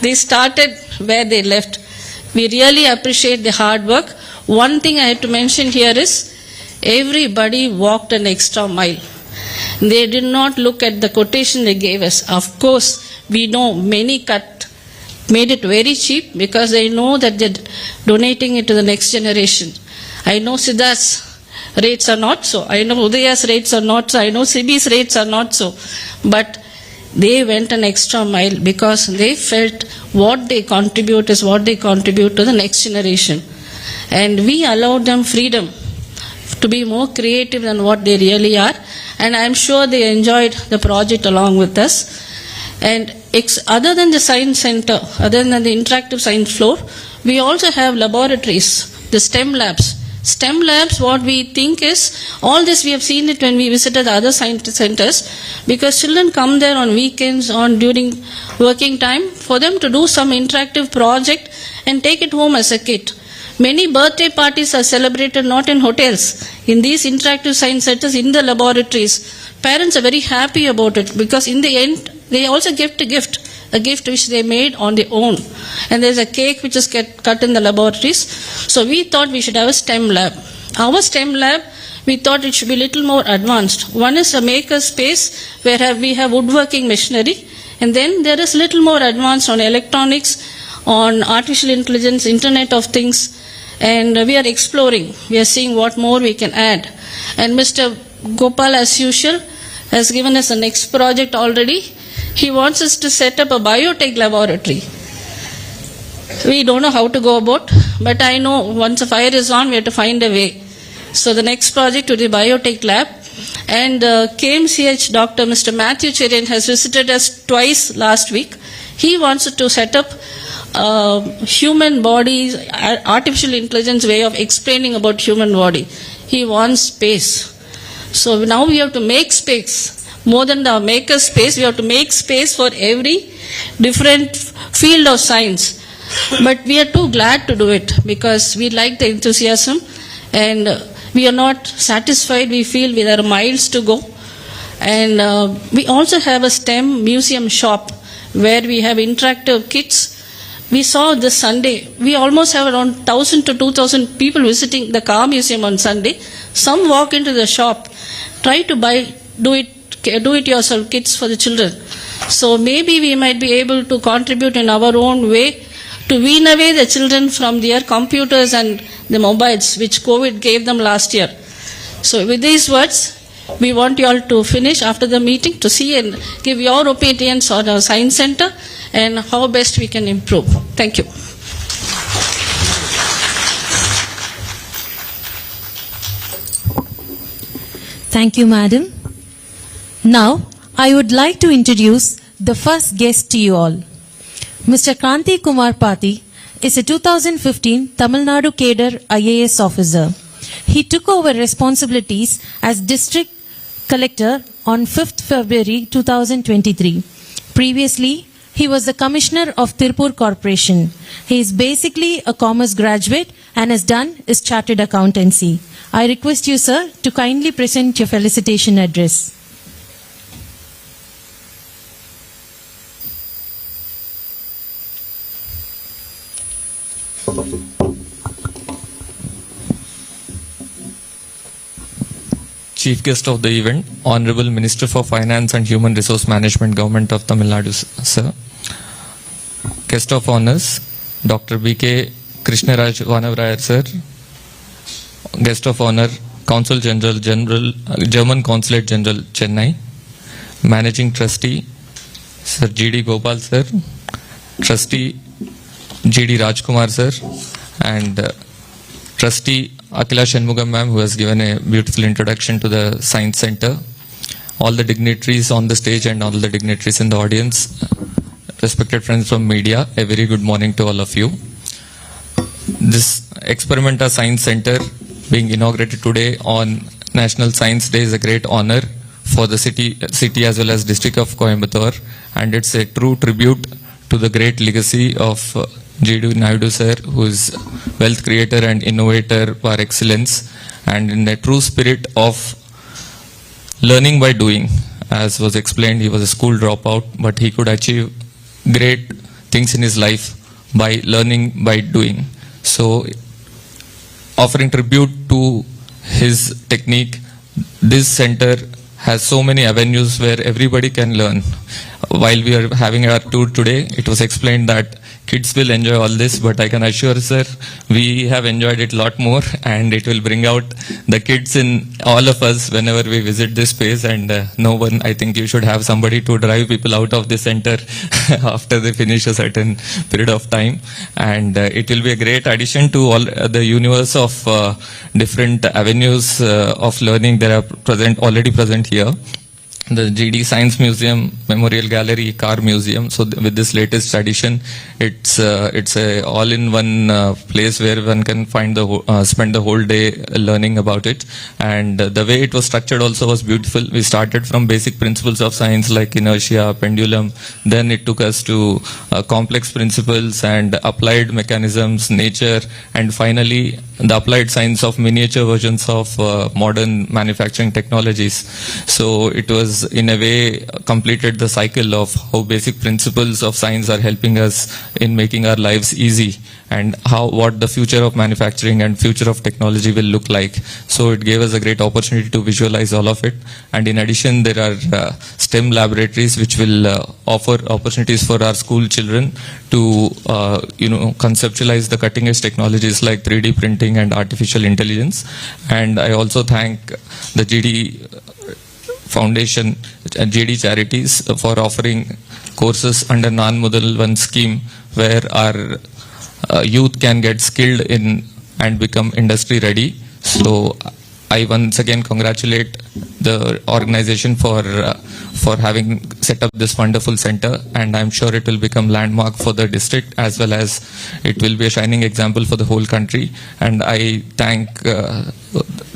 They started where they left. We really appreciate the hard work. One thing I have to mention here is everybody walked an extra mile. They did not look at the quotation they gave us. Of course, we know many made it very cheap because they know that they're donating it to the next generation. I know Siddharth's rates are not so. I know Udaya's rates are not so. I know Sibi's rates are not so. But they went an extra mile because they felt what they contribute is what they contribute to the next generation. And we allowed them freedom to be more creative than what they really are. And I'm sure they enjoyed the project along with us. And other than the science center, other than the interactive science floor, we also have laboratories, the STEM labs. STEM labs, what we think is, all this we have seen it when we visited the other science centers, because children come there on weekends or during working time for them to do some interactive project and take it home as a kit. Many birthday parties are celebrated not in hotels, in these interactive science centers, in the laboratories. Parents are very happy about it because in the end, they also gift a gift which they made on their own. And there's a cake which is cut in the laboratories. So we thought we should have a STEM lab. Our STEM lab, we thought it should be a little more advanced. One is a maker space where we have woodworking machinery. And then there is a little more advanced on electronics, on artificial intelligence, Internet of Things. And we are exploring. We are seeing what more we can add. And Mr. Gopal, as usual, has given us the next project already. He wants us to set up a biotech laboratory. We don't know how to go about, but I know once the fire is on, we have to find a way. So the next project will be biotech lab. And KMCH Dr. Mr. Matthew Cherian has visited us twice last week. He wants to set up human bodies, artificial intelligence way of explaining about human body. He wants space. So now we have to make space. More than the maker space, we have to make space for every different field of science. But we are too glad to do it because we like the enthusiasm and we are not satisfied. We feel there are miles to go. And we also have a STEM museum shop where we have interactive kits. We saw this Sunday, we almost have around 1,000 to 2,000 people visiting the car museum on Sunday. Some walk into the shop, try to buy, do it yourself kits for the children. So maybe we might be able to contribute in our own way to wean away the children from their computers and the mobiles which COVID gave them last year. So with these words, we want you all to finish after the meeting to see and give your opinions on our science center and how best we can improve. Thank you. Thank you, Madam. Now, I would like to introduce the first guest to you all. Mr. Kranti Kumar Pati is a 2015 Tamil Nadu cadre IAS officer. He took over responsibilities as District Collector on 5th February 2023. Previously, he was the Commissioner of Tirupur Corporation. He is basically a commerce graduate and has done his chartered accountancy. I request you, sir, to kindly present your felicitation address. Chief guest of the event, Honorable Minister for Finance and Human Resource Management, Government of Tamil Nadu, sir. Guest of honors, Dr. B.K. Krishnaraj Vanavrayar, sir. Guest of honor, Consul General, German Consulate General, Chennai. Managing Trustee, Sir G.D. Gopal, sir. Trustee G.D. Rajkumar, sir. And Trustee Akila Shanmugam ma'am, who has given a beautiful introduction to the Science Center. All the dignitaries on the stage and all the dignitaries in the audience. Respected friends from media, a very good morning to all of you. This Experimenta Science Center being inaugurated today on National Science Day is a great honor for the city as well as district of Coimbatore, and it's a true tribute to the great legacy of G.D. Naidu sir, who is wealth creator and innovator par excellence, and in a true spirit of learning by doing. As was explained, he was a school dropout, but he could achieve great things in his life by learning, by doing. So, offering tribute to his technique, this center has so many avenues where everybody can learn. While we are having our tour today, it was explained that kids will enjoy all this, but I can assure, sir, we have enjoyed it a lot more, and it will bring out the kids in all of us whenever we visit this space. And no one, I think you should have somebody to drive people out of the center after they finish a certain period of time. And it will be a great addition to all the universe of different avenues of learning that are already present here. The GD Science Museum, Memorial Gallery, Car Museum. So with this latest addition, it's a all-in-one place where one can spend the whole day learning about it. And the way it was structured also was beautiful. We started from basic principles of science like inertia, pendulum. Then it took us to complex principles and applied mechanisms, nature, and finally the applied science of miniature versions of modern manufacturing technologies. So it was in a way completed the cycle of how basic principles of science are helping us in making our lives easy, and what the future of manufacturing and future of technology will look like. So it gave us a great opportunity to visualize all of it. And in addition, there are STEM laboratories which will offer opportunities for our school children to conceptualize the cutting edge technologies like 3D printing and artificial intelligence. And I also thank the GD Foundation and GD Charities for offering courses under Non-Mudalvan scheme where our youth can get skilled in and become industry ready. So I once again congratulate the organization for having set up this wonderful center, and I'm sure it will become landmark for the district as well as it will be a shining example for the whole country. And I thank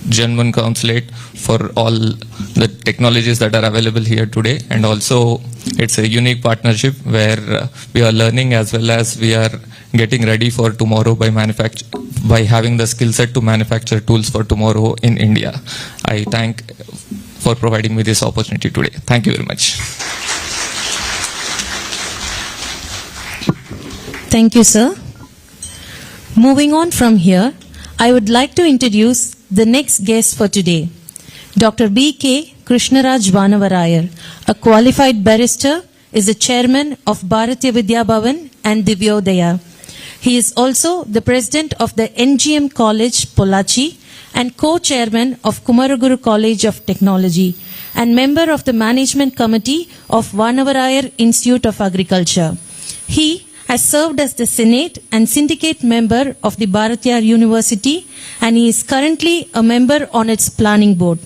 German Consulate for all the technologies that are available here today. And also it's a unique partnership where we are learning as well as we are getting ready for tomorrow by having the skill set to manufacture tools for tomorrow in India. I thank for providing me this opportunity today. Thank you very much. Thank you, sir. Moving on from here, I would like to introduce the next guest for today, Dr. B.K. Krishnaraj Vanavarayar, a qualified barrister, is the chairman of Bharatiya Vidya Bhavan and Divyodaya. He is also the president of the NGM College, Pollachi, and co-chairman of Kumaraguru College of Technology, and member of the management committee of Vanavarayar Institute of Agriculture. He has served as the Senate and Syndicate member of the Bharatiyar University, and he is currently a member on its planning board.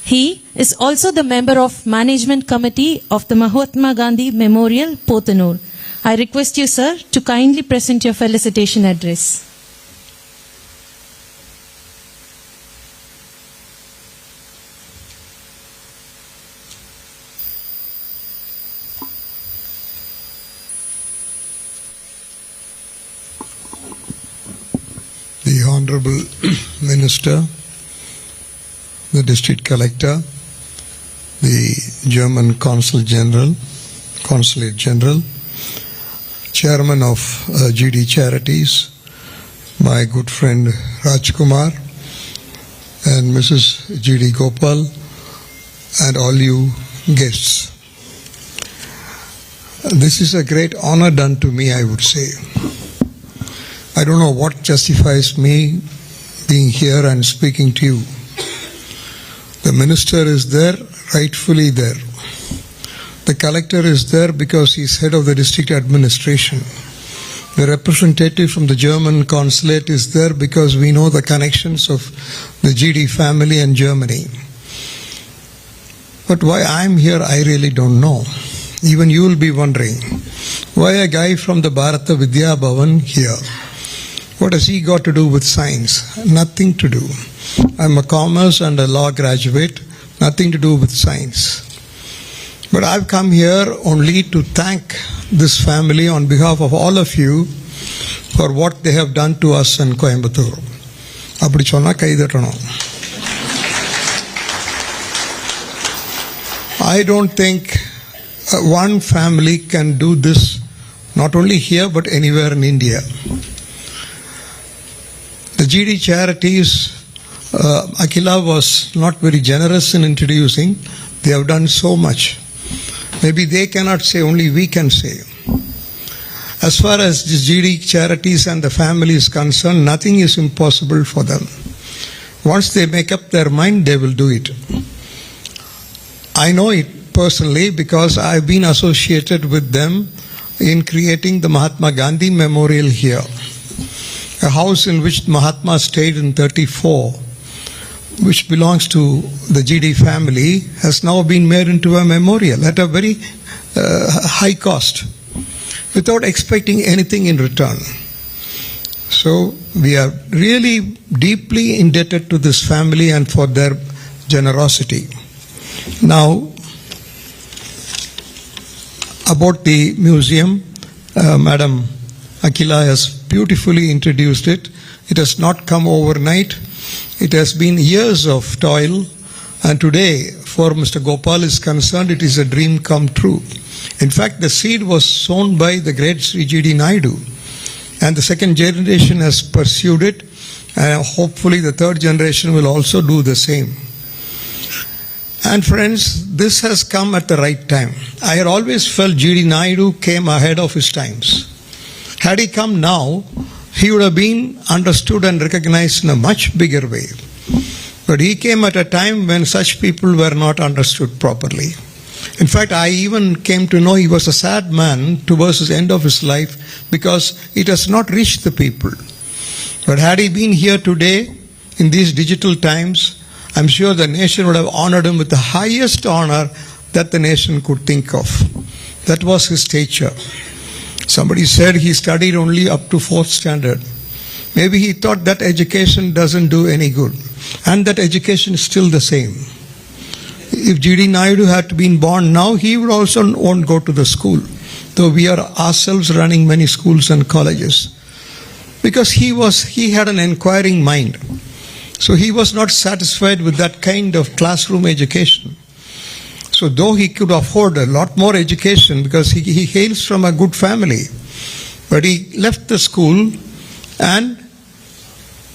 He is also the member of management committee of the Mahatma Gandhi Memorial, Pothanur. I request you, sir, to kindly present your felicitation address. The Honorable Minister, the District Collector, the German Consulate General, Chairman of GD Charities, my good friend Rajkumar, and Mrs. GD Gopal, and all you guests. This is a great honor done to me, I would say. I don't know what justifies me being here and speaking to you. The minister is there, rightfully there. The collector is there because he is head of the district administration. The representative from the German consulate is there because we know the connections of the GD family and Germany. But why I am here, I really don't know. Even you will be wondering, why a guy from the Bharatiya Vidya Bhavan here? What has he got to do with science? Nothing to do. I'm a commerce and a law graduate, nothing to do with science. But I've come here only to thank this family on behalf of all of you for what they have done to us in Coimbatore. அப்படி சொன்னா கைதட்டணும். I don't think one family can do this not only here but anywhere in India. The GD charities, Akila was not very generous in introducing. They have done so much. Maybe they cannot say, only we can say. As far as the GD charities and the family is concerned, nothing is impossible for them. Once they make up their mind, they will do it. I know it personally because I've been associated with them in creating the Mahatma Gandhi Memorial here. A house in which Mahatma stayed in 34, which belongs to the GD family, has now been made into a memorial at a very high cost, without expecting anything in return. So we are really deeply indebted to this family and for their generosity. Now, about the museum, Madam Akila has beautifully introduced it. It has not come overnight. It has been years of toil, and today, for Mr. Gopal is concerned, it is a dream come true. In fact, the seed was sown by the great Sri G.D. Naidu, and the second generation has pursued it, and hopefully the third generation will also do the same. And friends, this has come at the right time. I had always felt G.D. Naidu came ahead of his times. Had he come now, he would have been understood and recognized in a much bigger way. But he came at a time when such people were not understood properly. In fact, I even came to know he was a sad man towards the end of his life because it has not reached the people. But had he been here today, in these digital times, I'm sure the nation would have honored him with the highest honor that the nation could think of. That was his stature. Somebody said he studied only up to 4th standard. Maybe he thought that education doesn't do any good. And that education is still the same. If G.D. Naidu had been born now, he would also won't go to the school. Though we are ourselves running many schools and colleges. Because he had an inquiring mind. So he was not satisfied with that kind of classroom education. So though he could afford a lot more education because he hails from a good family, but he left the school and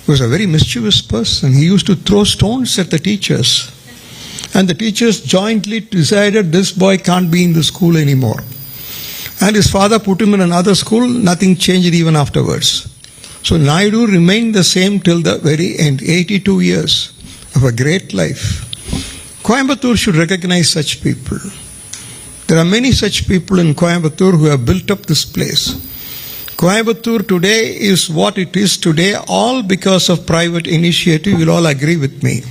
was a very mischievous person. He used to throw stones at the teachers. And the teachers jointly decided this boy can't be in the school anymore. And his father put him in another school, nothing changed even afterwards. So Naidu remained the same till the very end, 82 years of a great life. Coimbatore should recognize such people. There are many such people in Coimbatore who have built up this place. Coimbatore today is what it is today, all because of private initiative. You'll all agree with me.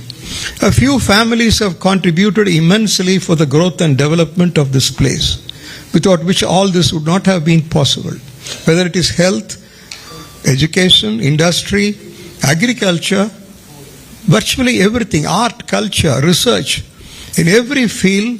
A few families have contributed immensely for the growth and development of this place, without which all this would not have been possible. Whether it is health, education, industry, agriculture, virtually everything, art, culture, research, in every field,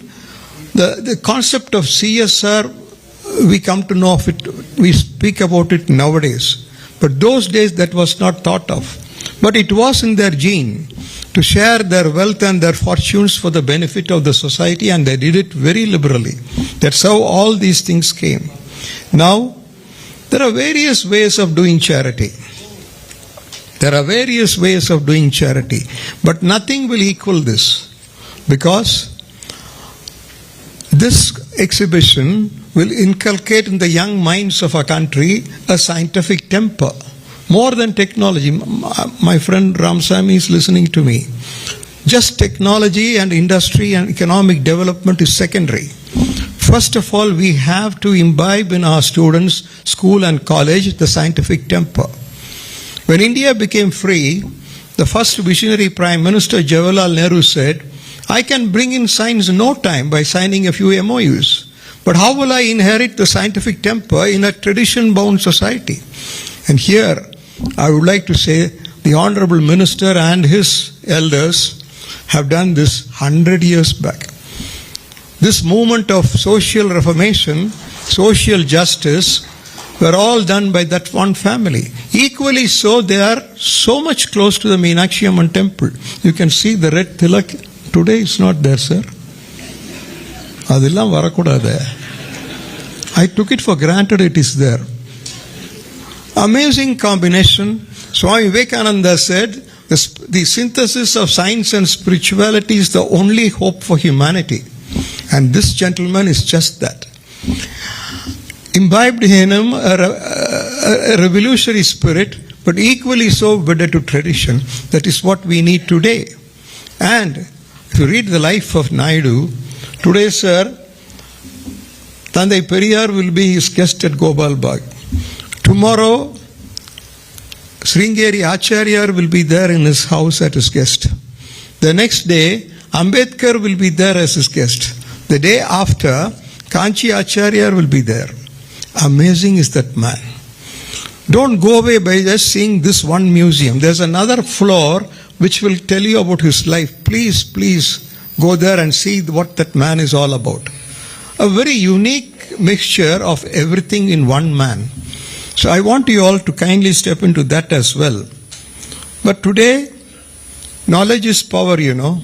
the concept of CSR, we come to know of it, we speak about it nowadays. But those days that was not thought of. But it was in their gene to share their wealth and their fortunes for the benefit of the society, and they did it very liberally. That's how all these things came. Now, there are various ways of doing charity. There are various ways of doing charity, but nothing will equal this, because this exhibition will inculcate in the young minds of our country a scientific temper, more than technology. My friend Ramsamy is listening to me. Just technology and industry and economic development is secondary. First of all, we have to imbibe in our students, school and college, the scientific temper. When India became free, the first visionary Prime Minister Jawaharlal Nehru said, I can bring in science in no time by signing a few MOUs. But how will I inherit the scientific temper in a tradition-bound society? And here, I would like to say, the Honorable Minister and his elders have done this 100 years back. This movement of social reformation, social justice, were all done by that one family. Equally so, they are so much close to the Meenakshi Amman temple. You can see the red tilak. Today it's not there, sir. Adillam varakudade. I took it for granted it is there. Amazing combination. Swami Vivekananda said, the synthesis of science and spirituality is the only hope for humanity. And this gentleman is just that. Imbibed in him a revolutionary spirit, but equally so wedded to tradition. That is what we need today. And if you read the life of Naidu, today, sir, Tandai Periyar will be his guest at Gopal Bagh. Tomorrow, Sringeri Acharya will be there in his house as his guest. The next day, Ambedkar will be there as his guest. The day after, Kanchi Acharya will be there. Amazing is that man. Don't go away by just seeing this one museum. There's another floor which will tell you about his life. Please, please go there and see what that man is all about. A very unique mixture of everything in one man. So I want you all to kindly step into that as well. But today, knowledge is power, you know.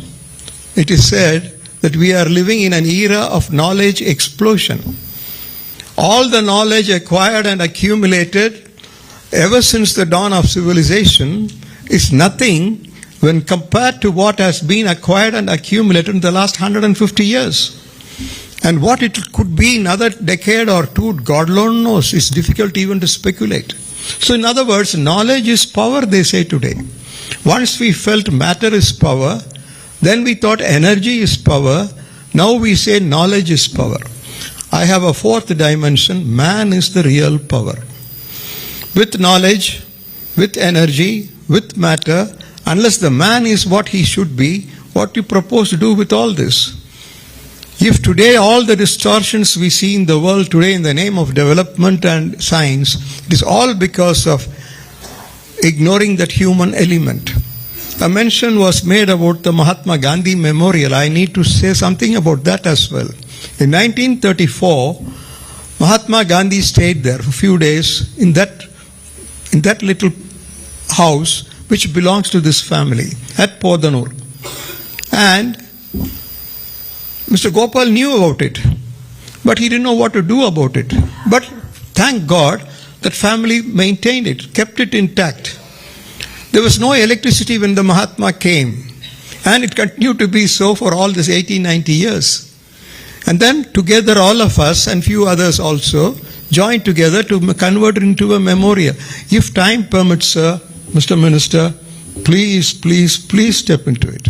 It is said that we are living in an era of knowledge explosion. All the knowledge acquired and accumulated ever since the dawn of civilization is nothing when compared to what has been acquired and accumulated in the last 150 years. And what it could be another decade or two, God alone knows. It's difficult even to speculate. So in other words, knowledge is power, they say today. Once we felt matter is power, then we thought energy is power. Now we say knowledge is power. I have a fourth dimension. Man is the real power. With knowledge, with energy, with matter, unless the man is what he should be, what do you propose to do with all this? If today all the distortions we see in the world today in the name of development and science, it is all because of ignoring that human element. A mention was made about the Mahatma Gandhi Memorial. I need to say something about that as well. In 1934, Mahatma Gandhi stayed there for a few days in that little house which belongs to this family at Podanur. And Mr. Gopal knew about it, but he didn't know what to do about it. But thank God that family maintained it, kept it intact. There was no electricity when the Mahatma came, and it continued to be so for all this 80-90 years. And then together all of us and few others also joined together to convert it into a memorial. If time permits, sir, Mr. Minister, please, please, please step into it.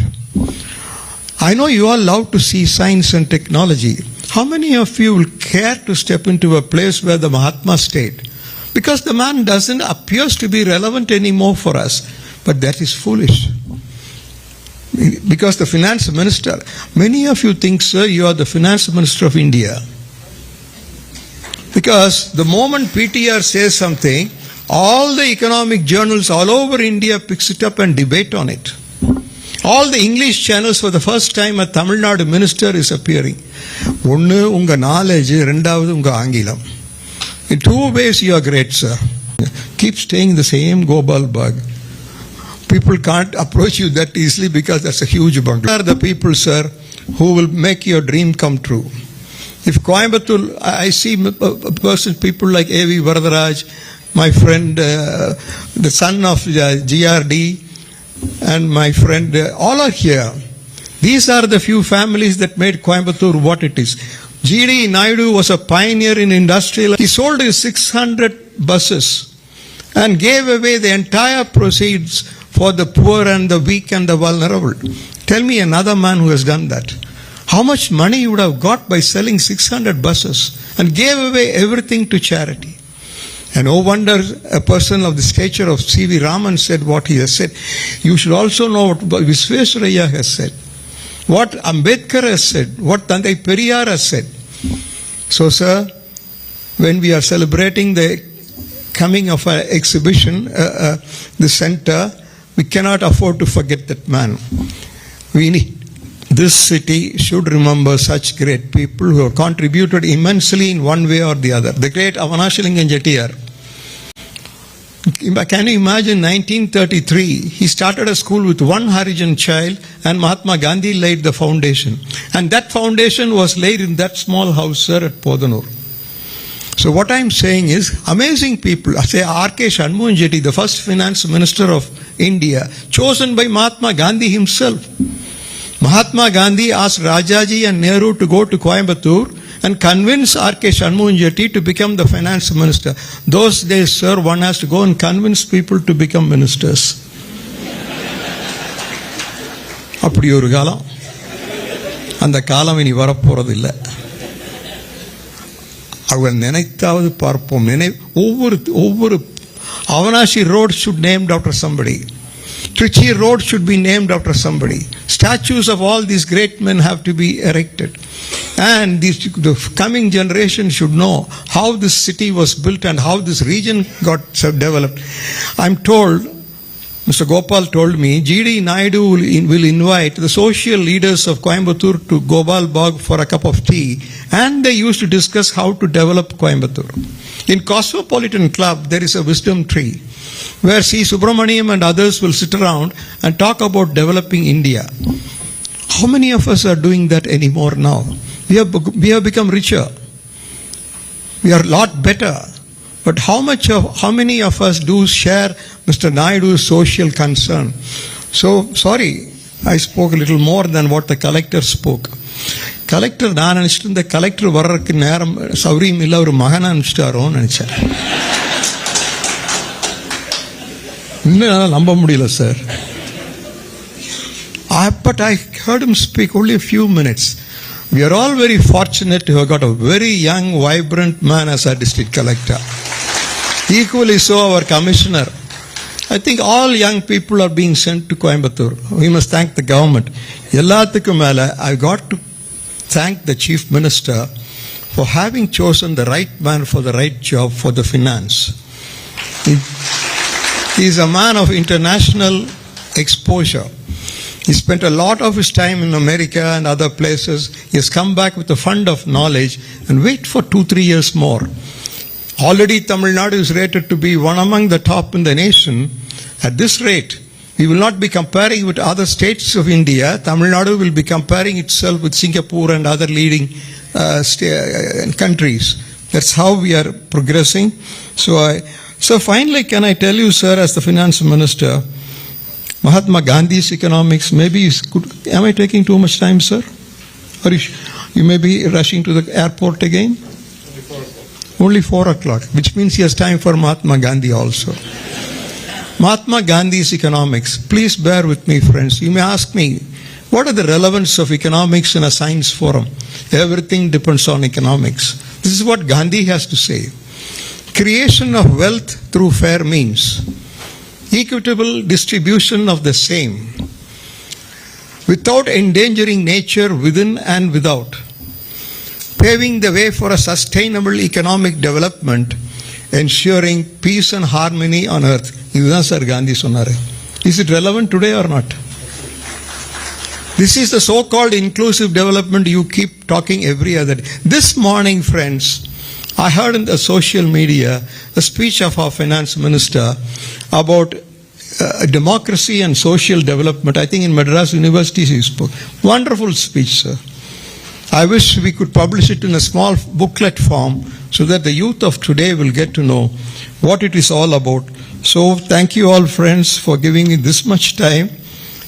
I know you all love to see science and technology. How many of you will care to step into a place where the Mahatma stayed? Because the man doesn't appears to be relevant anymore for us. But that is foolish. Because the finance minister, many of you think, sir, you are the finance minister of India. Because the moment PTR says something, all the economic journals all over India picks it up and debate on it. All the English channels, for the first time, a Tamil Nadu minister is appearing. Onnu unga knowledge, rendavathu unga aangilam. In two ways you are great, sir. Keep staying the same Gopal Bagh. People can't approach you that easily because that's a huge bungalow. They are the people, sir, who will make your dream come true. If Coimbatore, I see people like A.V. Varadaraj, my friend, the son of GRD, and my friend, all are here. These are the few families that made Coimbatore what it is. G.D. Naidu was a pioneer in industrial. He sold his 600 buses and gave away the entire proceeds for the poor and the weak and the vulnerable. Tell me another man who has done that. How much money you would have got by selling 600 buses and gave away everything to charity. And no wonder a person of the stature of C.V. Raman said what he has said. You should also know what Visvesvaraya has said, what Ambedkar has said, what Tandai Periyar has said. So, sir, when we are celebrating the coming of an exhibition, the center, we cannot afford to forget that man. This city should remember such great people who have contributed immensely in one way or the other. The great Avanashalingan Jettiar. Can you imagine 1933, he started a school with one Harijan child and Mahatma Gandhi laid the foundation. And that foundation was laid in that small house, sir, at Podanur. So what I'm saying is, amazing people. I say R.K. Shanmugam Chetty, the first finance minister of India, chosen by Mahatma Gandhi himself. Mahatma Gandhi asked Rajaji and Nehru to go to Coimbatore and convince R.K. Shanmugam Chetty to become the finance minister. Those days, sir, one has to go and convince people to become ministers. அப்படி ஒரு காலம், அந்த காலம் இனி வரப்போறதில்லை. அவர்கள் நினைத்தாவது பார்ப்போம். ஒவ்வொரு Avanashi road should named after somebody. Trichy road should be named after somebody. Statues of all these great men have to be erected. And the coming generation should know how this city was built and how this region got developed. I'm told, Mr. Gopal told me, G.D. Naidu will invite the social leaders of Coimbatore to Gopal Bagh for a cup of tea, and they used to discuss how to develop Coimbatore. In Cosmopolitan Club, there is a wisdom tree where C. Subramaniam and others will sit around and talk about developing India. How many of us are doing that anymore now? We have become richer. We are a lot better. But how many of us do share Mr. Naidu's social concern? So, sorry, I spoke a little more than what the collector spoke. Collector, நான் நினைச்சிட்டு இந்த collector வர்றதுக்கு நேரம் சௌரியம் இல்லை, ஒரு மகனை அனுப்பிச்சிட்டாரோன்னு நினைச்சேன். இன்னும் நம்ப முடியல sir. But I heard him speak only a few minutes. We are all very fortunate to have got a very young, vibrant man as our district collector. Equally so our commissioner. I think all young people are being sent to Coimbatore. We must thank the government. எல்லாத்துக்கும் மேல I got to thank the chief minister for having chosen the right man for the right job for the finance. He is a man of international exposure. He spent a lot of his time in America and other places. He has come back with a fund of knowledge and wait for 2-3 years more. Already Tamil Nadu is rated to be one among the top in the nation. At this rate, we will not be comparing with other states of India. Tamil Nadu will be comparing itself with Singapore and other leading countries. That's how we are progressing. So finally, can I tell you, sir, as the finance minister, Mahatma Gandhi's economics, maybe is good. Am I taking too much time, sir? Or you may be rushing to the airport again? Only 4 o'clock, which means he has time for Mahatma Gandhi also. Mahatma Gandhi's economics. Please bear with me, friends. You may ask me, what are the relevance of economics in a science forum? Everything depends on economics. This is what Gandhi has to say. Creation of wealth through fair means. Equitable distribution of the same. Without endangering nature within and without. Paving the way for a sustainable economic development, ensuring peace and harmony on earth. இதுதான் sir Gandhi சொன்னாரு. Is it relevant today or not? This is the so-called inclusive development you keep talking every other day. This morning, friends, I heard in the social media a speech of our finance minister about democracy and social development. I think in Madras University he spoke. Wonderful speech, sir. I wish we could publish it in a small booklet form so that the youth of today will get to know what it is all about. So thank you all, friends, for giving me this much time.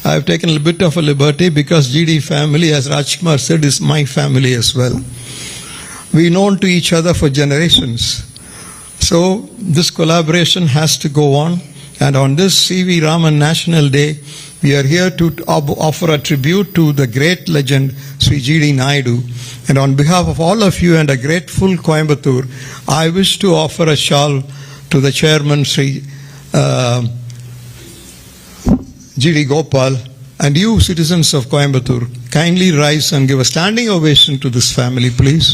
I have taken a little bit of a liberty because GD family, as Rajkumar said, is my family as well. We've known to each other for generations. So this collaboration has to go on. And on this C.V. Raman National Day, we are here to offer a tribute to the great legend, Sri G.D. Naidu. And on behalf of all of you and a grateful Coimbatore, I wish to offer a shawl to the chairman, Sri G.D. Gopal, and you citizens of Coimbatore. Kindly rise and give a standing ovation to this family, please.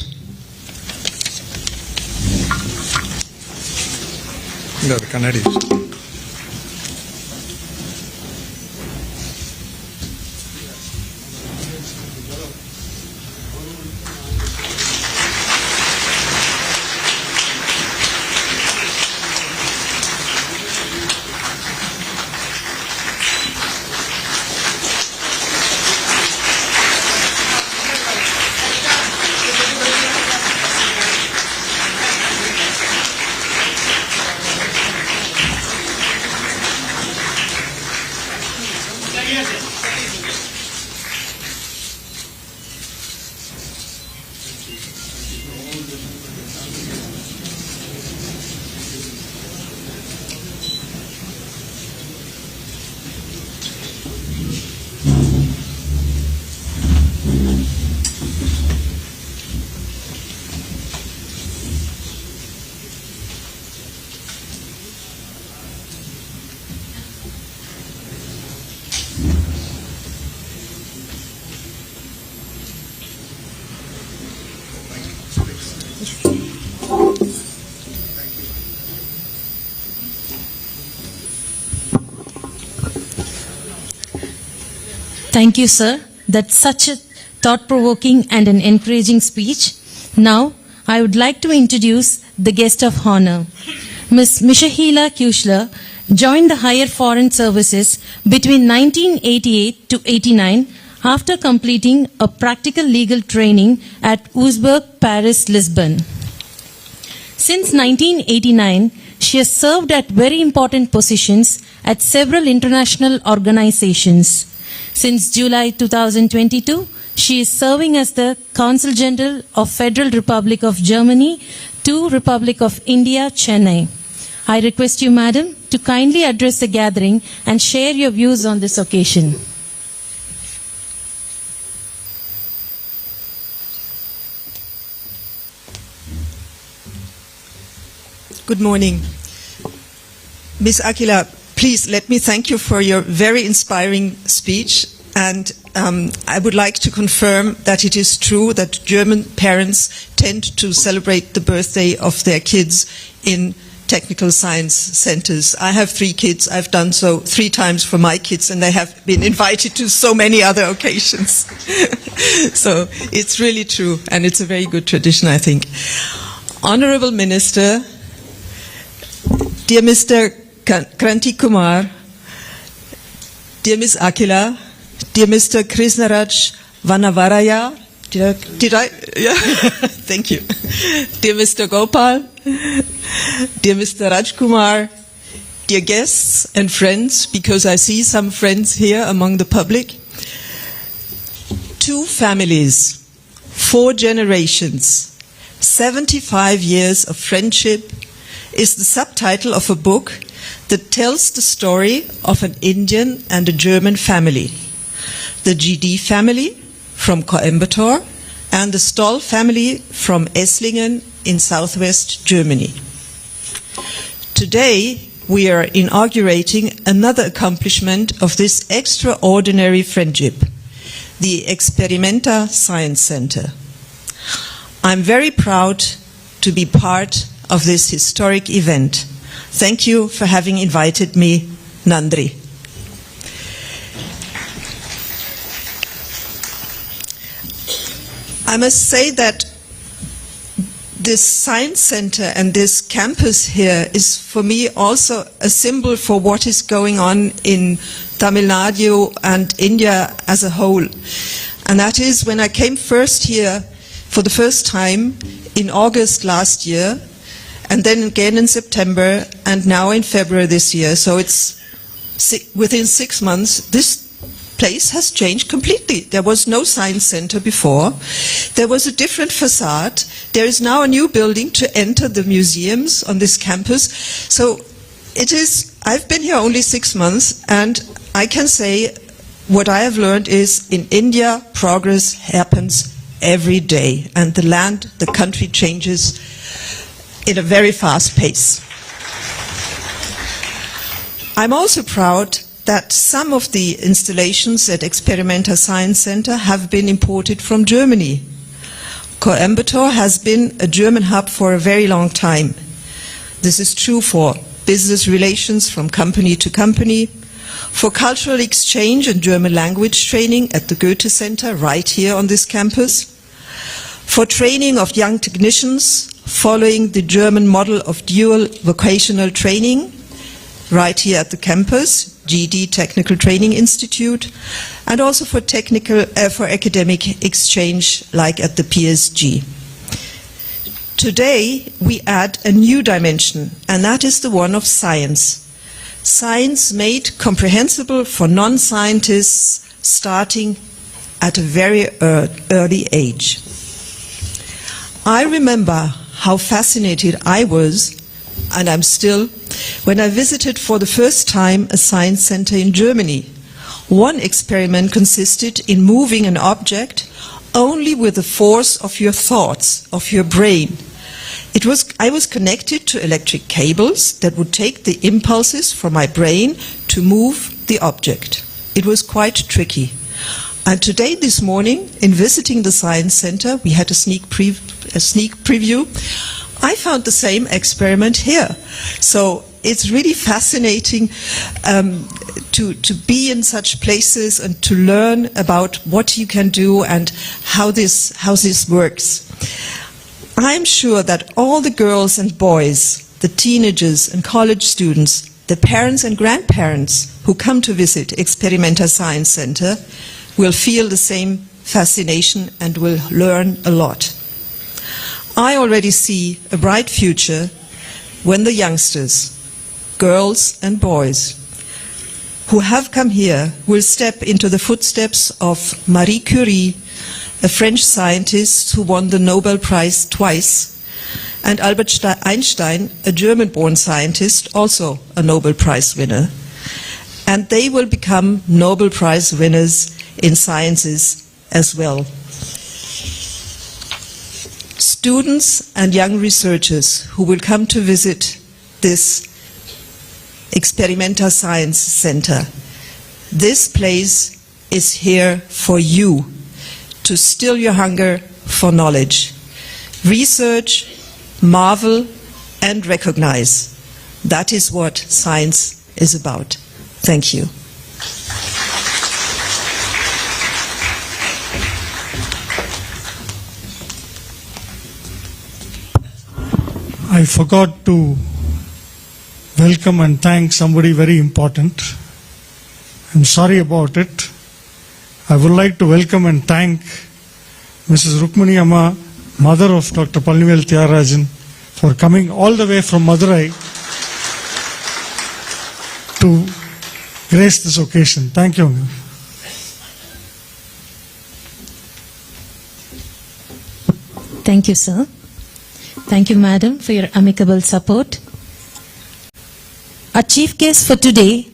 Thank you, sir. That's such a thought-provoking and an encouraging speech. Now, I would like to introduce the guest of honor. Ms. Mishahila Kushler joined the Higher Foreign Services between 1988 to 89 after completing a practical legal training at Augsburg, Paris, Lisbon. Since 1989, she has served at very important positions at several international organizations. Since July 2022, she is serving as the Consul General of Federal Republic of Germany to Republic of India, Chennai. I request you, Madam, to kindly address the gathering and share your views on this occasion. Good morning. Ms. Akila, please let me thank you for your very inspiring speech. And I would like to confirm that it is true that German parents tend to celebrate the birthday of their kids in technical science centers. I have 3 kids. I've done so 3 times for my kids, and they have been invited to so many other occasions. So it's really true, and it's a very good tradition, I think. Honorable Minister, dear Mr. Kranti Kumar, dear Ms. Akila, dear Mr. Krishnaraj Vanavaraya, did I? Yeah. Thank you. Dear Mr. Gopal, dear Mr. Rajkumar, dear guests and friends, because I see some friends here among the public. 2 families, 4 generations, 75 years of friendship is the subtitle of a book that tells the story of an Indian and a German family. The GD family from Coimbatore and the Stoll family from Esslingen in southwest Germany. Today, we are inaugurating another accomplishment of this extraordinary friendship, the Experimenta Science Center. I'm very proud to be part of this historic event. Thank you for having invited me, Nandri. I must say that this science center and this campus here is for me also a symbol for what is going on in Tamil Nadu and India as a whole. And that is when I came first here for the first time in August last year, and then again in September, and now in February this year. So it's within 6 months, this place has changed completely. There was no science center before. There was a different facade. There is now a new building to enter the museums on this campus. So it is, I've been here only 6 months, and I can say what I have learned is in India, progress happens every day, and the country changes in a very fast pace. I'm also proud that some of the installations at Experimenta Science Center have been imported from Germany. Coimbatore has been a German hub for a very long time. This is true for business relations from company to company, for cultural exchange and German language training at the Goethe Center right here on this campus, for training of young technicians following the German model of dual vocational training right here at the campus, GD Technical Training Institute, and also for academic exchange like at the PSG. Today we add a new dimension, and that is the one of science. Science made comprehensible for non-scientists starting at a very early age. I remember how fascinated I was, and I'm still, when I visited for the first time a science center in Germany. One experiment consisted in moving an object only with the force of your thoughts, of your brain. I was connected to electric cables that would take the impulses from my brain to move the object. It was quite tricky. And today, this morning, in visiting the Science Center, we had a sneak preview. I found the same experiment here. So it's really fascinating to be in such places and to learn about what you can do and how this works. I'm sure that all the girls and boys, the teenagers and college students, the parents and grandparents who come to visit Experimenta Science Center will feel the same fascination and will learn a lot. I already see a bright future when the youngsters, girls and boys, who have come here will step into the footsteps of Marie Curie, a French scientist who won the Nobel Prize twice, and Albert Einstein, a German-born scientist, also a Nobel Prize winner. And they will become Nobel Prize winners in sciences as well. Students and young researchers who will come to visit this Experimenta Science Center, this place is here for you to still your hunger for knowledge. Research, marvel, and recognize. That is what science is about. Thank you. I forgot to welcome and thank somebody very important. I'm sorry about it. I would like to welcome and thank Mrs. Rukmani Amma, mother of Dr. Palnivel Tyagarajan, for coming all the way from Madurai to grace this occasion. Thank you. Thank you, sir. Thank you, madam, for your amicable support. Our chief guest for today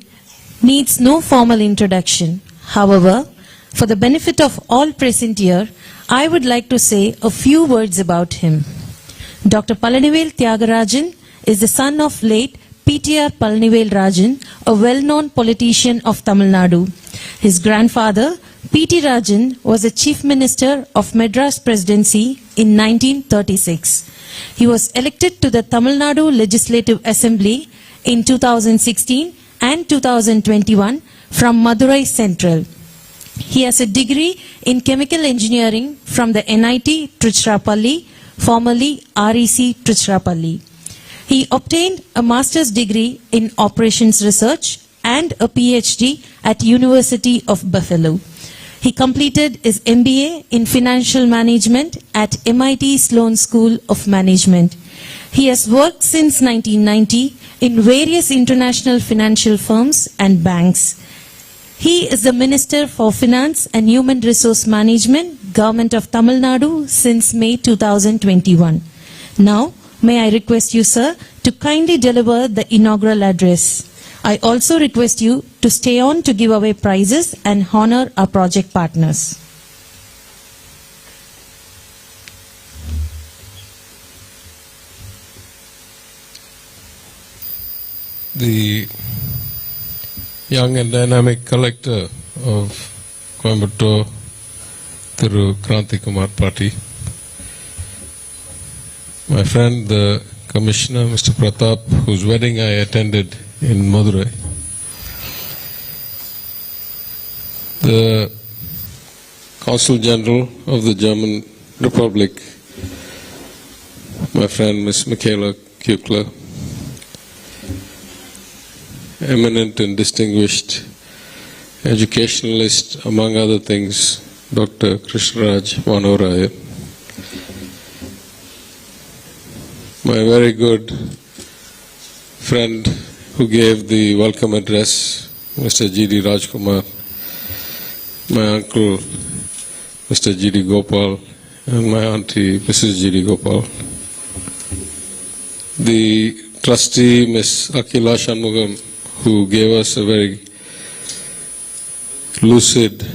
needs no formal introduction. However, for the benefit of all present here, I would like to say a few words about him. Dr. Palnivel Tyagarajan is the son of late P.T.R. Palnivel Rajan, a well-known politician of Tamil Nadu. His grandfather, P.T. Rajan, was the Chief Minister of Madras Presidency in 1936. He was elected to the Tamil Nadu Legislative Assembly in 2016 and 2021 from Madurai Central. He has a degree in chemical engineering from the NIT Tiruchirappalli, formerly REC Tiruchirappalli. He obtained a master's degree in operations research and a PhD at University of Buffalo. He completed his MBA in financial management at MIT Sloan School of Management. He has worked since 1990 in various international financial firms and banks. He is the Minister for Finance and Human Resource Management, Government of Tamil Nadu since May 2021. Now, may I request you, sir, to kindly deliver the inaugural address. I also request you to stay on to give away prizes and honor our project partners. The young and dynamic collector of Coimbatore, Thiru Kranti Kumar Pati, my friend the Commissioner Mr. Pratap, whose wedding I attended in Madurai, the Consul General of the German Republic, my friend Miss Michaela Kukler, eminent and distinguished educationalist, among other things, Dr. Krishnaraj Vanoraya, my very good friend who gave the welcome address, Mr. G.D. Rajkumar, my uncle, Mr. G.D. Gopal, and my auntie, Mrs. G.D. Gopal, the trustee, Ms. Akila Shanmugam, who gave us a very lucid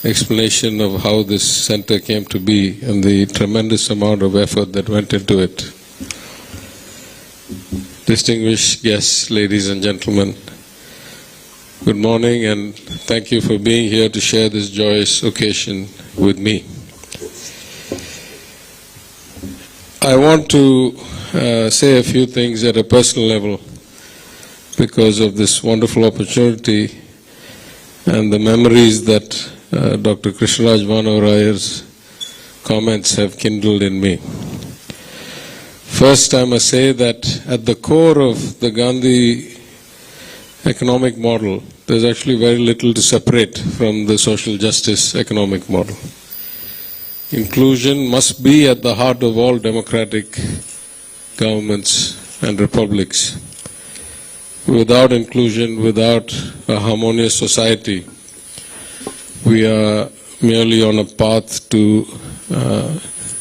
explanation of how this center came to be and the tremendous amount of effort that went into it. Distinguished guests, ladies and gentlemen, good morning and thank you for being here to share this joyous occasion with me. I want to say a few things at a personal level because of this wonderful opportunity and the memories that Dr. Krishnaraj Vanorayer's comments have kindled in me. First, I must say that at the core of the Gandhi economic model, there's actually very little to separate from the social justice economic model. Inclusion must be at the heart of all democratic governments and republics. Without inclusion, without a harmonious society, we are merely on a path to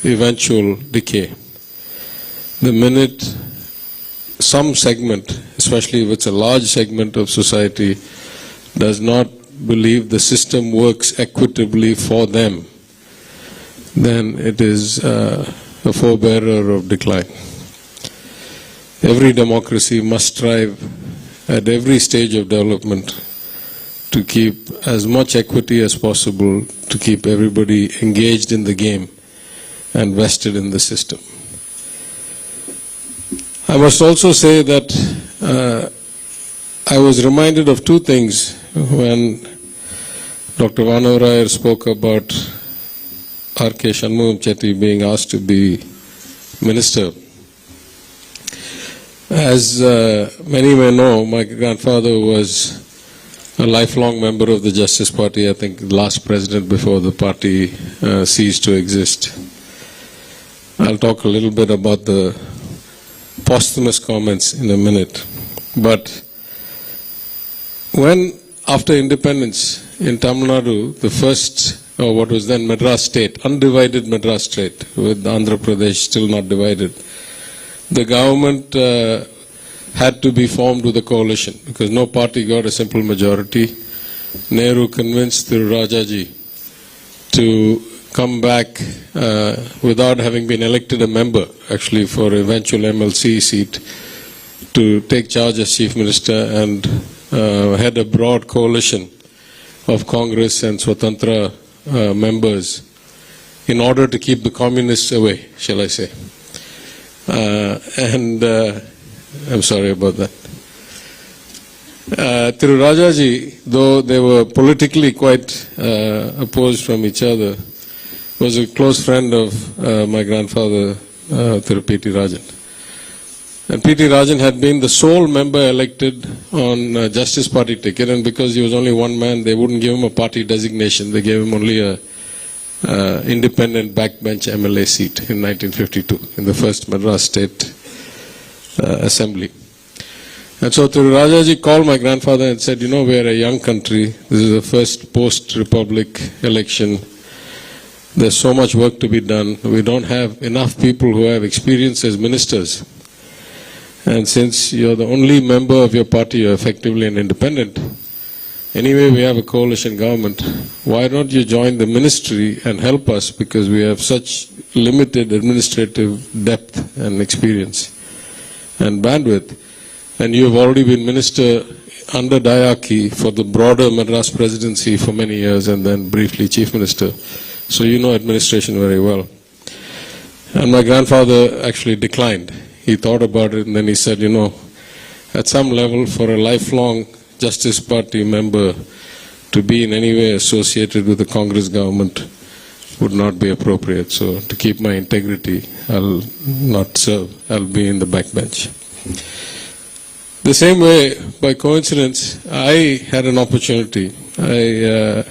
eventual decay. The minute some segment, especially if it's a large segment of society, does not believe the system works equitably for them, then it is a forebearer of decline. Every democracy must strive at every stage of development to keep as much equity as possible, to keep everybody engaged in the game and vested in the system. I must also say that I was reminded of two things when Dr. Vanorayer spoke about R.K. Shanmugam Chetty being asked to be minister. As many may know, my grandfather was a lifelong member of the Justice Party, I think the last president before the party ceased to exist. I'll talk a little bit about the posthumous comments in a minute. But when, after independence in Tamil Nadu, the first, or what was then Madras state, undivided Madras state, with Andhra Pradesh still not divided, the government had to be formed with a coalition because no party got a simple majority. Nehru convinced Thiru Rajaji to come back without having been elected a member, actually, for eventual MLC seat, to take charge as Chief Minister and head a broad coalition of Congress and Swatantra members in order to keep the communists away, shall I say. I'm sorry about that. Thiru Rajaji, though they were politically quite opposed from each other, was a close friend of my grandfather, Thiru P.T. Rajan. And P.T. Rajan had been the sole member elected on Justice Party ticket, and because he was only one man, they wouldn't give him a party designation. They gave him only a independent backbench MLA seat in 1952 in the first Madras State Assembly. And so Thiru Rajaji called my grandfather and said, you know, we are a young country. This is the first post-republic election. There's so much work to be done. We don't have enough people who have experience as ministers. And since you're the only member of your party, you're effectively an independent. Anyway, we have a coalition government. Why don't you join the ministry and help us, because we have such limited administrative depth and experience and bandwidth. And you have already been minister under Dayaki for the broader Madras presidency for many years and then briefly chief minister. So you know administration very well. And my grandfather actually declined. He thought about it and then he said, you know, at some level for a lifelong Justice Party member to be in any way associated with the Congress government would not be appropriate. So to keep my integrity, I'll not serve. I'll be in the backbench. The same way, by coincidence, I had an opportunity. I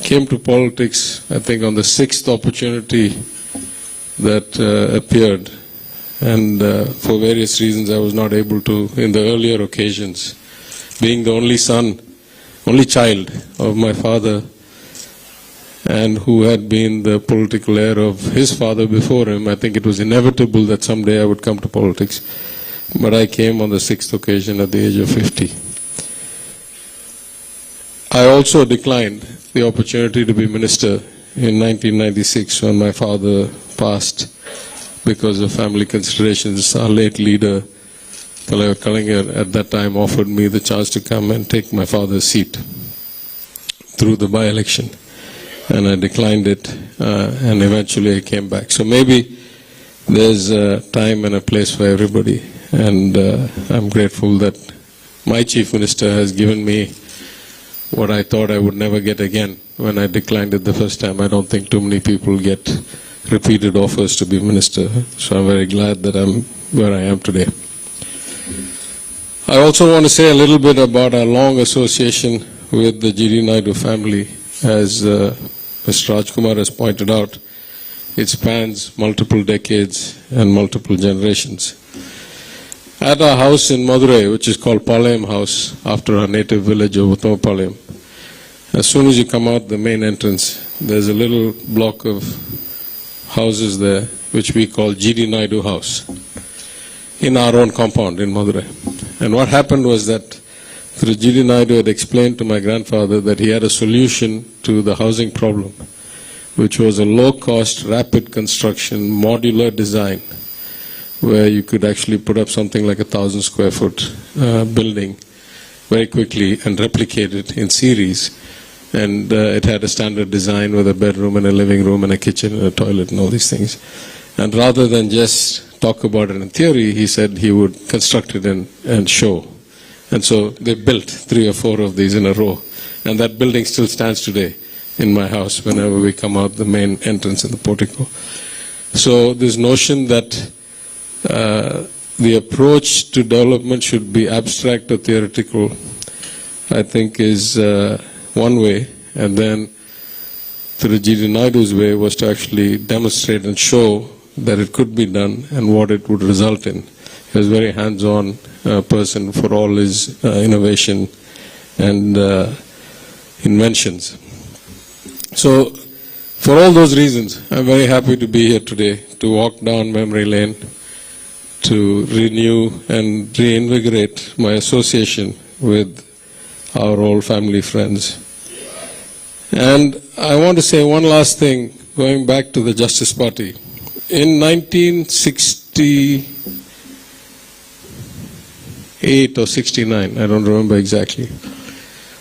came to politics, I think, on the sixth opportunity that appeared. And for various reasons, I was not able to, in the earlier occasions, being the only son, only child of my father, and who had been the political heir of his father before him. I think it was inevitable that someday I would come to politics. But I came on the sixth occasion at the age of 50. I also declined the opportunity to be minister in 1996 when my father passed because of family considerations. Our late leader, Talavar Kalaignar, at that time offered me the chance to come and take my father's seat through the by-election. And I declined it, and eventually I came back. So maybe there's a time and a place for everybody. And I'm grateful that my Chief Minister has given me what I thought I would never get again when I declined it the first time. I don't think too many people get repeated offers to be minister, so I'm very glad that I'm where I am today. I also want to say a little bit about our long association with the GD Naidu family. As Mr. Rajkumar has pointed out, it spans multiple decades and multiple generations. At our house in Madurai, which is called Palayam House, after our native village of Uttamapalayam, as soon as you come out the main entrance, there's a little block of houses there, which we call GD Naidu House, in our own compound in Madurai. And what happened was that Sri GD Naidu had explained to my grandfather that he had a solution to the housing problem, which was a low-cost, rapid construction, modular design, where you could actually put up something like 1,000 square foot building very quickly and replicate it in series. And it had a standard design with a bedroom and a living room and a kitchen and a toilet and all these things. And rather than just talk about it in theory, he said he would construct it and show. And so they built 3 or 4 of these in a row. And that building still stands today in my house whenever we come out the main entrance in the portico. So this notion that the approach to development should be abstract or theoretical, I think is one way. And then through GD Naidu's way was to actually demonstrate and show that it could be done and what it would result in. He was a very hands-on person for all his innovation and inventions. So for all those reasons, I'm very happy to be here today, to walk down memory lane, to renew and reinvigorate my association with our old family friends. And I want to say one last thing, going back to the Justice Party. In 1968 or 69, I don't remember exactly,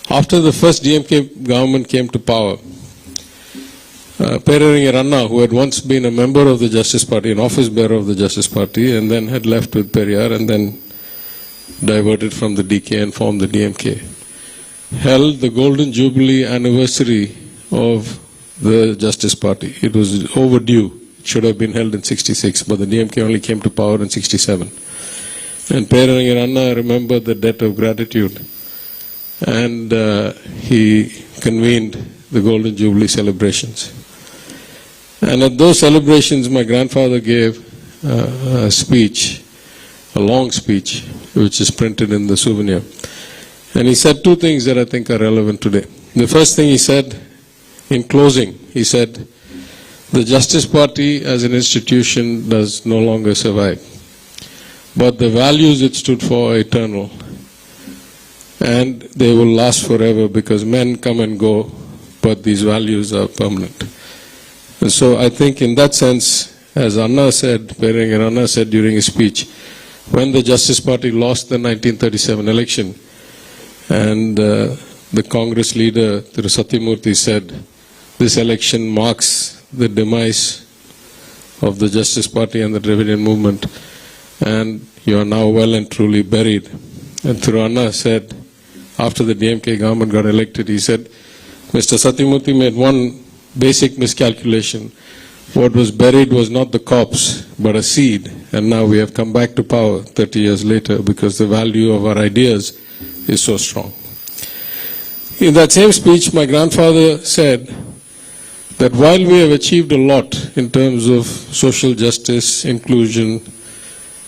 after the first DMK government came to power, Pereringar Anna, who had once been a member of the Justice Party, an office bearer of the Justice Party, and then had left with Periyar and then diverted from the DK and formed the DMK, held the Golden Jubilee anniversary of the Justice Party. It was overdue. It should have been held in 66, but the DMK only came to power in 67. And Pereringar Anna remembered the debt of gratitude, and he convened the Golden Jubilee celebrations. And at those celebrations, my grandfather gave a speech, a long speech, which is printed in the souvenir. And he said 2 things that I think are relevant today. The first thing he said, in closing, he said, the Justice Party as an institution does no longer survive, but the values it stood for are eternal, and they will last forever because men come and go, but these values are permanent. And so I think in that sense, as Anna said, Pereringar Anna said during his speech, when the Justice Party lost the 1937 election, and the Congress leader, Thiru Satyamurthy, said, this election marks the demise of the Justice Party and the Dravidian movement, and you are now well and truly buried. And Thiru Anna said, after the DMK government got elected, he said, Mr. Satyamurthy made one basic miscalculation. What was buried was not the corpse, but a seed. And now we have come back to power 30 years later because the value of our ideas is so strong. In that same speech, my grandfather said that while we have achieved a lot in terms of social justice, inclusion,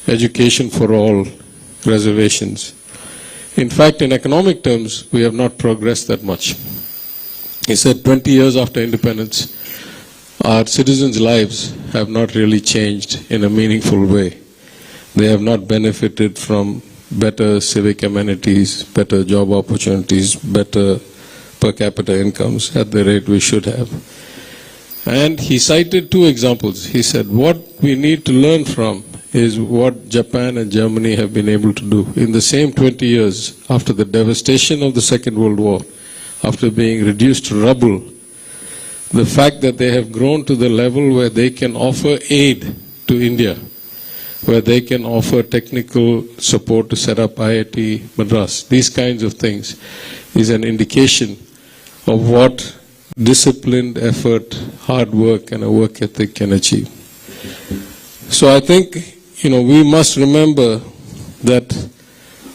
education for all, reservations, in fact, in economic terms, we have not progressed that much. He said 20 years after independence, our citizens' lives have not really changed in a meaningful way. They have not benefited from better civic amenities, better job opportunities, better per capita incomes at the rate we should have. And he cited 2 examples. He said what we need to learn from is what Japan and Germany have been able to do. In the same 20 years after the devastation of the Second World War, after being reduced to rubble, the fact that they have grown to the level where they can offer aid to India where they can offer technical support to set up IIT Madras. These kinds of things is an indication of what disciplined effort, hard work, and a work ethic can achieve. So I think, we must remember that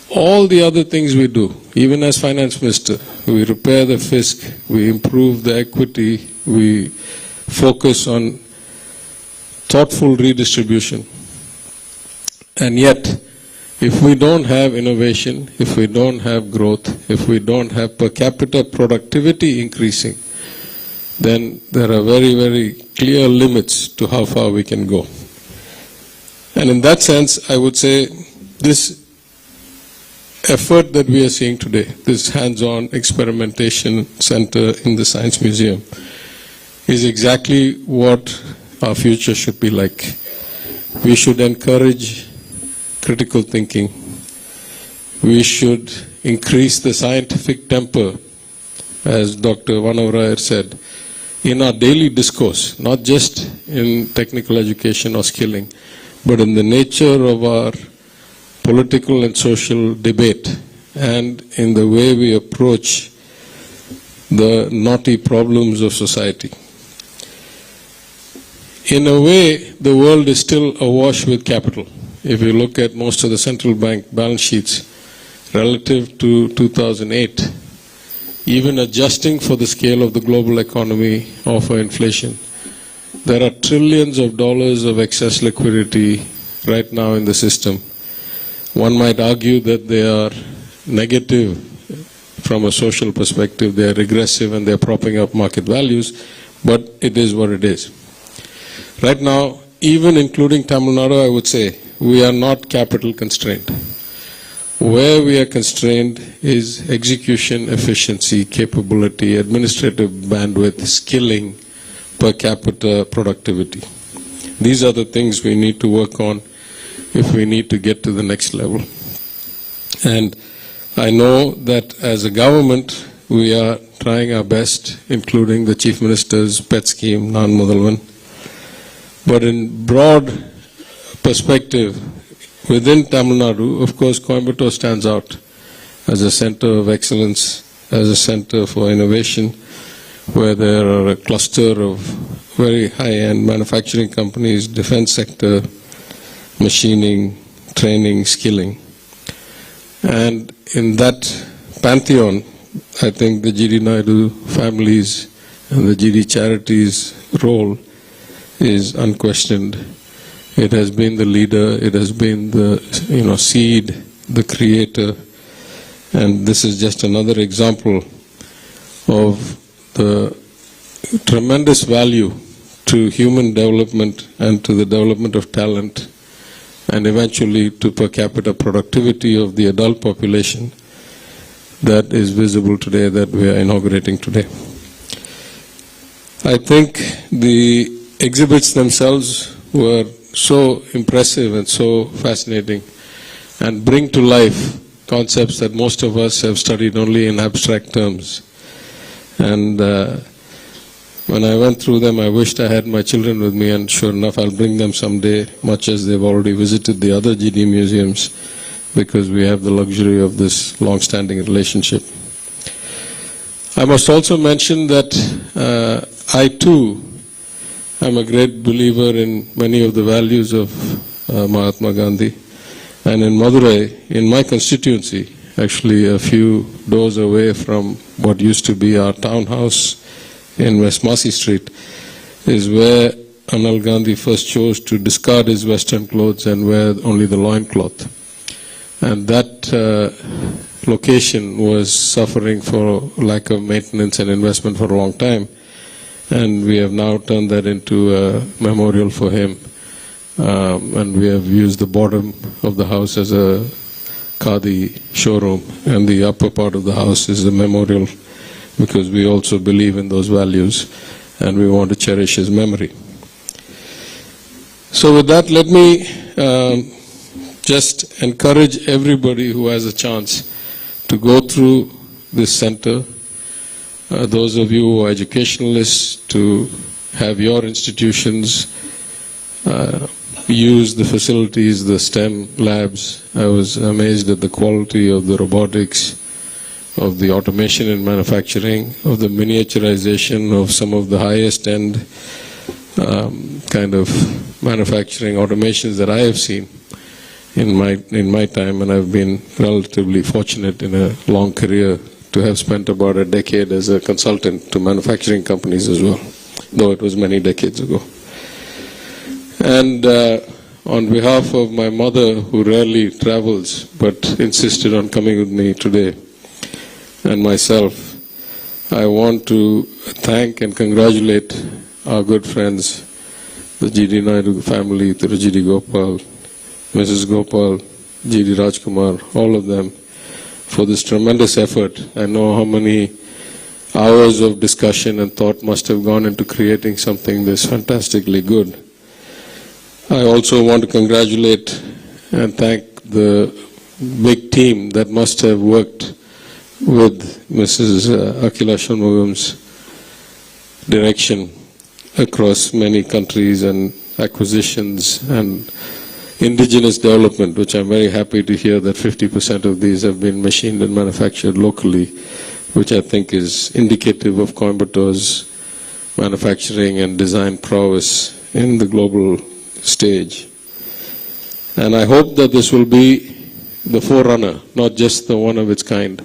all the other things we do, even as finance minister, we repair the fisc, we improve the equity, we focus on thoughtful redistribution. And yet, if we don't have innovation, if we don't have growth, if we don't have per capita productivity increasing, then there are very, very clear limits to how far we can go. And in that sense, I would say this effort that we are seeing today, this hands-on experimentation center in the Science Museum, is exactly what our future should be like. We should encourage critical thinking. We should increase the scientific temper, as Dr. Vanavrayar said, in our daily discourse, not just in technical education or skilling, but in the nature of our political and social debate and in the way we approach the knotty problems of society. In a way, the world is still awash with capital. If you look at most of the central bank balance sheets relative to 2008, even adjusting for the scale of the global economy or for inflation, there are trillions of dollars of excess liquidity right now in the system. One might argue that they are negative from a social perspective, they are regressive and they are propping up market values, but it is what it is. Right now, even including Tamil Nadu, I would say, we are not capital constrained. Where we are constrained is execution, efficiency, capability, administrative bandwidth, skilling, per capita productivity. These are the things we need to work on if we need to get to the next level. And I know that as a government, we are trying our best, including the Chief Minister's pet scheme, Nan Mudalvan. But in broad perspective, within Tamil Nadu, of course, Coimbatore stands out as a center of excellence, as a center for innovation, where there are a cluster of very high-end manufacturing companies, defense sector, machining, training, skilling. And in that pantheon, I think the GD Naidu families and the GD charities role is unquestioned. It has been the leader, it has been the seed, the creator, and this is just another example of the tremendous value to human development and to the development of talent and eventually to per capita productivity of the adult population that is visible today, that we are inaugurating today. I think the exhibits themselves were so impressive and so fascinating and bring to life concepts that most of us have studied only in abstract terms. And when I went through them, I wished I had my children with me, and sure enough, I'll bring them someday, much as they've already visited the other GD museums, because we have the luxury of this long-standing relationship. I must also mention that I too am a great believer in many of the values of Mahatma Gandhi. And in Madurai, in my constituency, actually a few doors away from what used to be our townhouse in West Masi Street, is where Anil Gandhi first chose to discard his Western clothes and wear only the loincloth. And that location was suffering for lack of maintenance and investment for a long time. And we have now turned that into a memorial for him. And we have used the bottom of the house as a Khadi showroom, and the upper part of the house is a memorial, because we also believe in those values and we want to cherish his memory. So with that, let me just encourage everybody who has a chance to go through this center. Those of you who are educationalists, to have your institutions use the facilities, the STEM labs. I was amazed at the quality of the robotics, of the automation in manufacturing, of the miniaturization of some of the highest end kind of manufacturing automations that I have seen in my time, and I've been relatively fortunate in a long career to have spent about a decade as a consultant to manufacturing companies as well, though it was many decades ago. And on behalf of my mother, who rarely travels but insisted on coming with me today, and myself, I want to thank and congratulate our good friends, the G.D. Naidu family, the G.D. Gopal, Mrs. Gopal, G.D. Rajkumar, all of them, for this tremendous effort. I know how many hours of discussion and thought must have gone into creating something this fantastically good. I also want to congratulate and thank the big team that must have worked with Mrs. Kalyana Sundaram's direction across many countries and acquisitions and indigenous development, which I'm very happy to hear that 50% of these have been machined and manufactured locally, which I think is indicative of Coimbator's manufacturing and design prowess in the global stage. And I hope that this will be the forerunner, not just the one of its kind,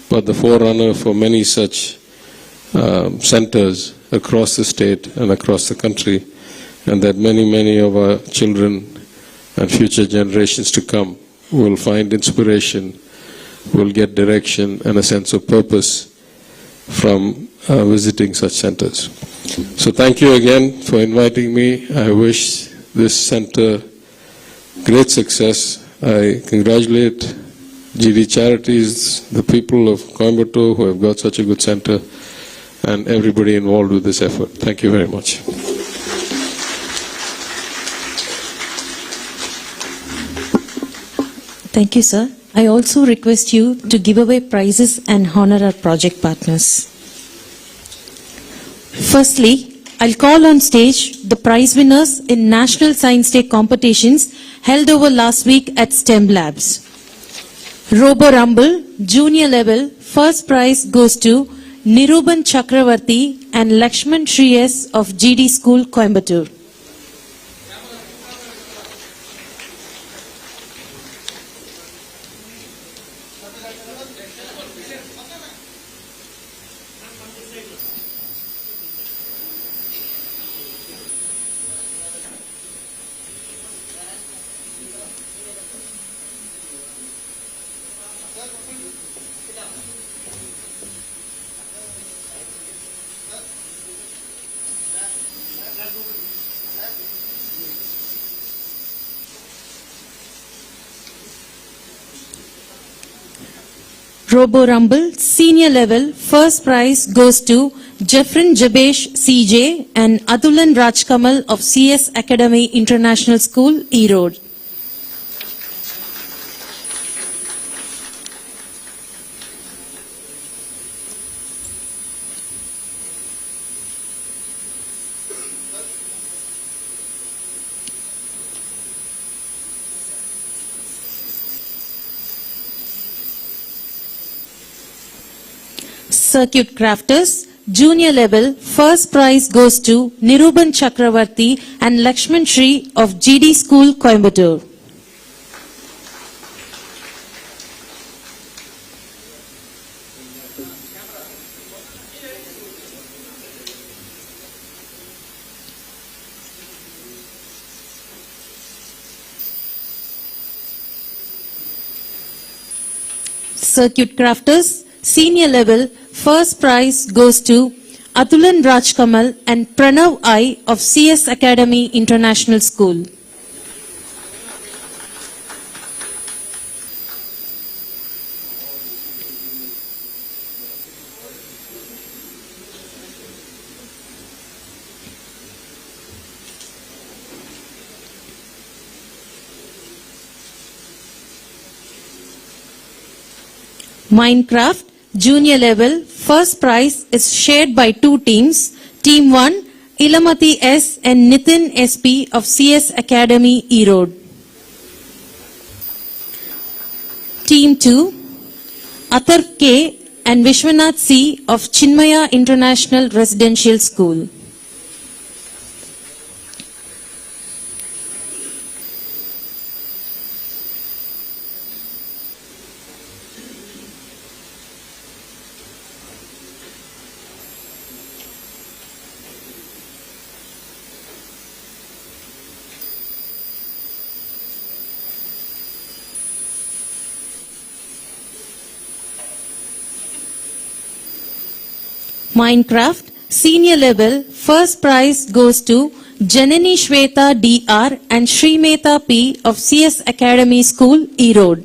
but the forerunner for many such centers across the state and across the country, and that many of our children and future generations to come will find inspiration, will get direction and a sense of purpose from visiting such centers. So thank you again for inviting me. I wish this center great success. I congratulate GD Charities, the people of Coimbatore who have got such a good center, and everybody involved with this effort. Thank you very much. Thank you, sir. I also request you to give away prizes and honor our project partners. Firstly, I'll call on stage the prize winners in National Science Day competitions held over last week at STEM Labs. Robo Rumble, Junior Level, first prize goes to Niruban Chakravarti and Lakshman Shriyas of GD School, Coimbatore. Robo Rumble, Senior Level, first prize goes to Jeffrin Jabesh CJ and Atulan Rajkamal of CS Academy International School, Erode. Circuit Crafters, Junior Level, first prize goes to Niruban Chakravarti and Lakshman Shri of GD School, Coimbatore. Circuit Crafters, Senior Level, first prize goes to Atulan Rajkamal and Pranav I of CS Academy International School. Minecraft, Junior Level, first prize is shared by two teams. Team 1, Ilamati S. and Nitin SP of CS Academy, Erode. Team 2, Athar K. and Vishwanath C. of Chinmaya International Residential School. Minecraft, senior level, first prize goes to Janani Shweta DR and Srimeta P. of CS Academy School, Erode.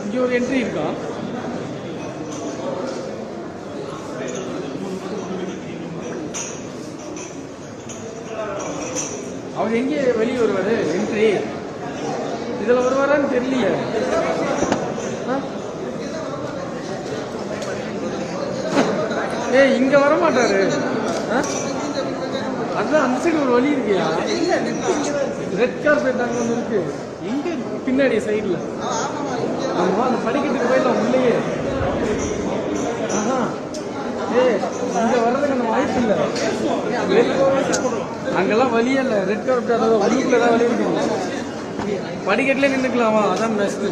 இங்க ஒரு entry இருக்கா? அவர் எங்கே வெளியே வருவாரு? Entry இதுல வருவாரான்னு தெரியலையே. இங்க வர மாட்டாரு. அதான் அந்த சைடு ஒரு வழி இருக்கியா? ரெட் கார்பெட் அங்க ஒன்று இருக்கு. எங்க பின்னாடி சைடுல ஆமா அந்த படிக்கட்டுக்கு போயிடலாம் உள்ளேயே. இங்க வர்றதுக்கு அந்த வாய்ப்பு இல்லை. அங்கெல்லாம் வழியே இல்லை. ரெட் கார்பெட் அதாவது உள்ளுக்குள்ள ஏதாவது வழி இருக்கு. படிக்கட்டுல நின்றுக்கலாமா? அதான் பெஸ்ட்.